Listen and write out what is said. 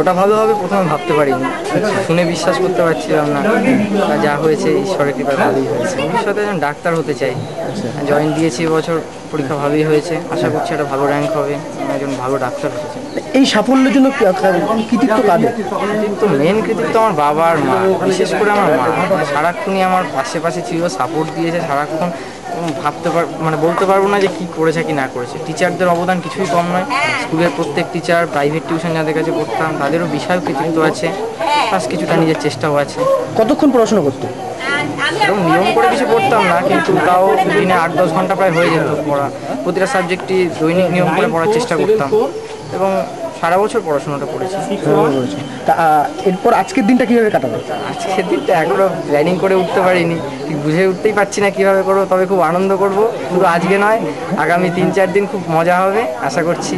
ওটা ভালো হবে প্রথমে ভাবতে পারিনি, শুনে বিশ্বাস করতে পারছিলাম না। যা হয়েছে ঈশ্বরের কৃপায় ভালোই হয়েছে। ভবিষ্যতে একজন ডাক্তার হতে চাই। জয়েন দিয়েছি এবছর, পরীক্ষা ভালোই হয়েছে, আশা করছি একটা ভালো র্যাঙ্ক হবে, আমি একজন ভালো ডাক্তার হতে চাই। এই সাফল্যের জন্য কৃতিত্ব কাদের? কৃতিত্ব, মেন কৃতিত্ব আমার বাবা আর মা, বিশেষ করে আমার মা। সারাক্ষণই আমার পাশে পাশে ছিল, সাপোর্ট দিয়েছে সারাক্ষণ। মানে বলতে পারবো না যে কী করেছে কি না করেছে। টিচারদের অবদান কিছুই কম নয়, স্কুলের প্রত্যেক টিচার, প্রাইভেট টিউশন যাদের কাছে পড়তাম তাদেরও বিশাল কৃতিত্ব আছে, প্লাস কিছুটা নিজের চেষ্টাও আছে। কতক্ষণ পড়াশোনা করতে? এরকম নিয়ম করে কিছু পড়তাম না, কিন্তু তাও দিনে 8-10 ঘন্টা প্রায় হয়ে যেত পড়া। প্রতিটা সাবজেক্টই দৈনিক নিয়ম করে পড়ার চেষ্টা করতাম এবং সারা বছর পড়াশোনাটা করেছি। তা এরপর আজকের দিনটা কিভাবে কাটাবে? আজকের দিনটা এখনও প্ল্যানিং করে উঠতে পারিনি, ঠিক বুঝে উঠতেই পারছি না কীভাবে করবো। তবে খুব আনন্দ করব, শুধু আজকে নয়, আগামী 3-4 দিন খুব মজা হবে আশা করছি।